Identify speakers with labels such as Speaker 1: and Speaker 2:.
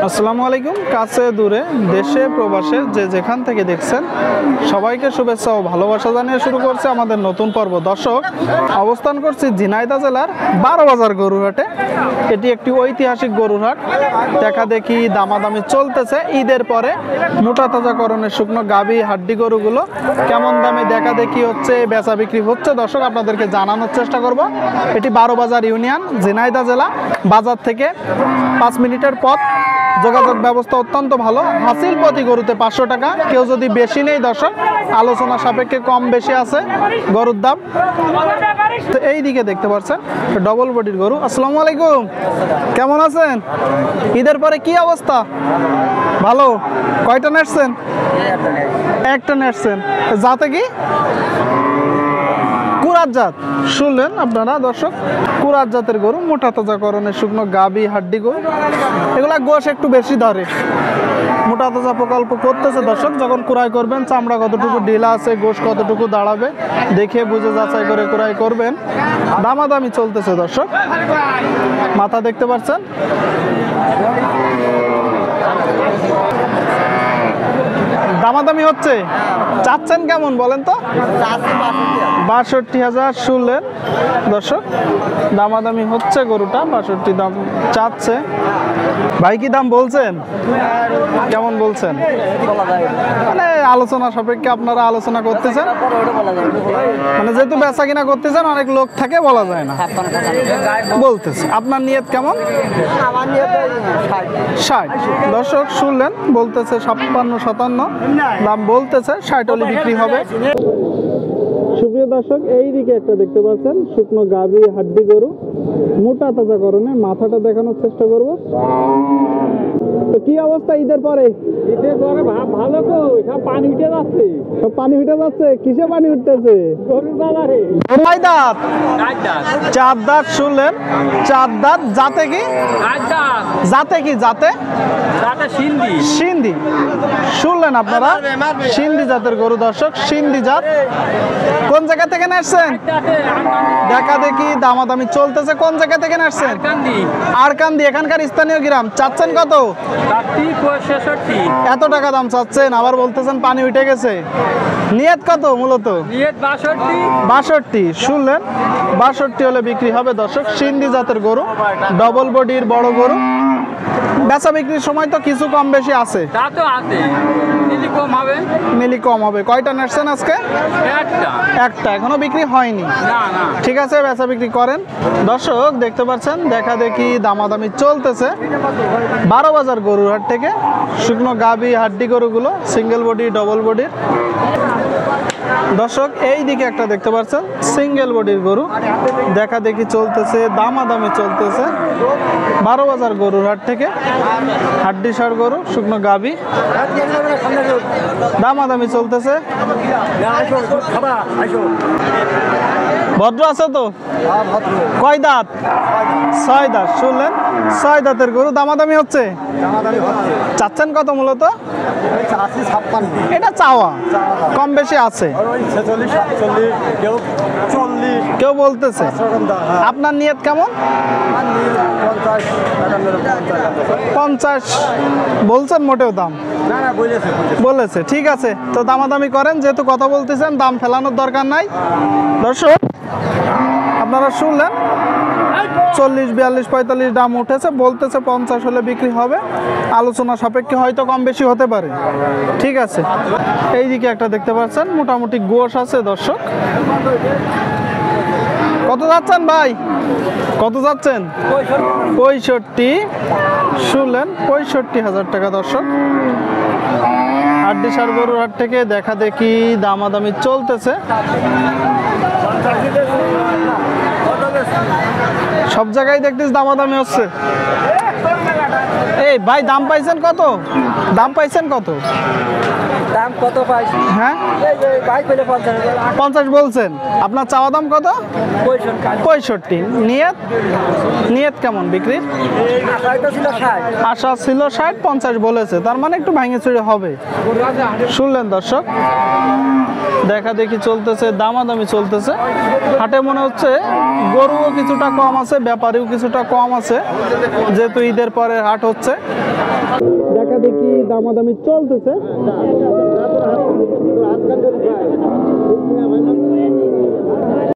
Speaker 1: আসসালামু আলাইকুম। কাছে দূরে দেশে প্রবাসে যে যেখান থেকে দেখছেন সবাইকে শুভেচ্ছা ও ভালোবাসা জানিয়ে শুরু করছে আমাদের নতুন পর্ব। দর্শক, অবস্থান করছি ঝিনাইদহ জেলার 12 বাজার গরুর হাটে। এটি একটি ঐতিহাসিক গরুর হাট। দেখা দেখি দামাদামি চলতেছে। ঈদের পরে মোটা তাজাকরণের শুকনো গাভী হাড্ডি গরুগুলো কেমন দামে দেখা দেখি হচ্ছে, বেচা বিক্রি হচ্ছে। দর্শক, আপনাদেরকে জানানোর চেষ্টা করব। এটি 12 বাজার ইউনিয়ন, ঝিনাইদহ জেলা। বাজার থেকে 5 মিনিটের পথ। যোগাযোগ ব্যবস্থা অত্যন্ত ভালো। হাসিল প্রতি গরুতে 500 টাকা। কেউ যদি বেশি নেই দর্শক, আলোচনা সাপেক্ষে কম বেশি আছে গরুর দাম। তো এই দিকে দেখতে পাচ্ছেন ডবল বডির গরু। আসসালামু আলাইকুম, কেমন আছেন? ঈদের পরে কি অবস্থা? ভালো। কয়টা নেটছেন? একটা নেটছেন। যাতে কি কুরাত জাত। শুনলেন আপনারা দর্শক, কুরাত জাতের গরু, মোটা তাজাকরণের শুকনো গাভী হাড্ডি গরু। এগুলা গোশ একটু বেশি ধরে। মোটা তাজা প্রকল্প করতেছে দর্শক। যখন ক্রয় করবেন চামড়া কতটুকু ঢিলা আছে, গোশ কতটুকু দাঁড়াবে দেখে বুঝে যাচাই করে ক্রয় করবেন। দামাদামি চলতেছে দর্শক। মাথা দেখতে পাচ্ছেন। দামাদামি হচ্ছে। চাচ্ছেন কেমন বলেন তো? 62,000 শুনলেন দর্শক। দামাদামি হচ্ছে, গরুটা 62 দাম চাচ্ছে। ভাই কি দাম বলছেন? কেমন বলছেন? মানে আলোচনা সাপেক্ষে আপনারা আলোচনা করতেছেন, মানে যেহেতু বেচা কিনা করতেছেন অনেক লোক থাকে, বলা যায় না, বলতেছে। আপনার নিয়ত কেমন? 60। দর্শক শুনলেন, বলতেছে 56-57 দাম বলতেছে। 60 হলে বিক্রি হবে। সুপ্রিয় দর্শক, এই দিকে একটা দেখতে পাচ্ছেন শুকনো গাভী হাড্ডি গরু, মোটা তাজা করণে। মাথাটা দেখানোর চেষ্টা করব। তো কি অবস্থা ঈদের পরে?
Speaker 2: ঈদের পরে ভালো তো, সব পানি উঠে যাচ্ছে।
Speaker 1: সব পানি উঠে যাচ্ছে। কিসে পানি উঠতেছে?
Speaker 2: গরুর বাজারে।
Speaker 1: কয় দাঁত? 4 দাঁত। শুনলেন, 4 দাঁত। জাতে কি? জাতে কি? জাতে
Speaker 2: সিন্ধি।
Speaker 1: সিন্ধি। শুনলেন আপনারা, সিন্ধি জাতের গরু দর্শক, সিন্ধি জাত। কোন জায়গা থেকে আসছেন? দেখা দেখি দামাদামি চলতেছে। কোন জায়গা থেকে আসছেন? আরকান্দি। এখানকার স্থানীয় গ্রাম। চাচ্ছেন কত?
Speaker 2: 66।
Speaker 1: এত টাকা দাম চাচ্ছেন, আবার বলতেছেন পানি উঠে গেছে। নিয়ত কত মূলত?
Speaker 2: নিয়ত
Speaker 1: 62। শুনলেন, 62 হলে বিক্রি হবে দর্শক। সিন্ধি জাতের গরু, ডবল বডির বড় গরু। বেচা বিক্রির সময় তো কিছু কম বেশি আছে।
Speaker 2: তা তো আছে, মিলি কম হবে।
Speaker 1: মিলি কম হবে। কয়টা নেটছেন আজকে? একটা। এখনো বিক্রি হয়নি।
Speaker 2: না না,
Speaker 1: ঠিক আছে, বেচা বিক্রি করেন। দর্শক দেখতে পাচ্ছেন, দেখা দেখি দামাদামি চলতেছে 12 বাজার গরুর হাট থেকে। শুকনো গাভী হাড্ডি গরুগুলো, সিঙ্গেল বডি ডবল বডির। দর্শক এই দিকে একটা দেখতে পাচ্ছেন সিঙ্গেল বডির গরু, দেখা দেখি চলতেছে, দামাদামি চলতেছে 12 বাজার গরুর হাট থেকে। হাড্ডি সার গরু, শুকনো গাভী, দামাদামি চলতেছে। ভদ্র আছে তো? কয় দাঁত? 6 দাঁত। শুনলেন, 6 দাঁতের গরু। দামাদামি হচ্ছে। চাচ্ছেন কত মূলত? এটা চাওয়া, কম বেশি আছে। কেউ বলতেছে। আপনার নিয়ত কেমন? 50 বলছেন। মোটেও দাম বলেছে। ঠিক আছে, তো দামাদামি করেন। যেহেতু কথা বলতেছেন, দাম ফেলানোর দরকার নাই। দর্শক আপনারা শুনলেন, 40, 42, 45 দাম উঠেছে। বলতেছে 50 হলে বিক্রি হবে। আলোচনা সাপেক্ষে হয়তো কম বেশি হতে পারে। ঠিক আছে, এই দিকে একটা দেখতে পাচ্ছেন মোটামুটি গোশ আছে দর্শক। কত যাচ্ছেন ভাই? কত যাচ্ছেন? 65। শুনলেন, 65,000 টাকা দর্শক। হাড্ডি সার গরুর হাট থেকে দেখা দেখি দামাদামি চলতেছে। সব জায়গায় দেখতেছি দামাদামি হচ্ছে। এই ভাই, দাম পাইছেন কত? দাম পাইছেন কত?
Speaker 3: দাম কত পাইছি?
Speaker 1: হ্যাঁ
Speaker 3: এই যে ভাই পেলে 50,000।
Speaker 1: 50 বলছেন, আপনার চাওয়া দাম কত? 65। নিয়ত কেমন বিক্রির?
Speaker 3: আশায় তো ছিল 60।
Speaker 1: আশা ছিল 60, 50 বলেছে, তার মানে একটু ভাঙে চুড়ে হবে। শুনলেন দর্শক, দেখা দেখি চলতেছে, দামাদামি চলতেছে হাটে। মনে হচ্ছে গরুও কিছুটা কম আছে, ব্যাপারীও কিছুটা কম আছে, যেহেতু ঈদের পরে হাট হচ্ছে। দেখা দেখি দামাদামি চলতেছে।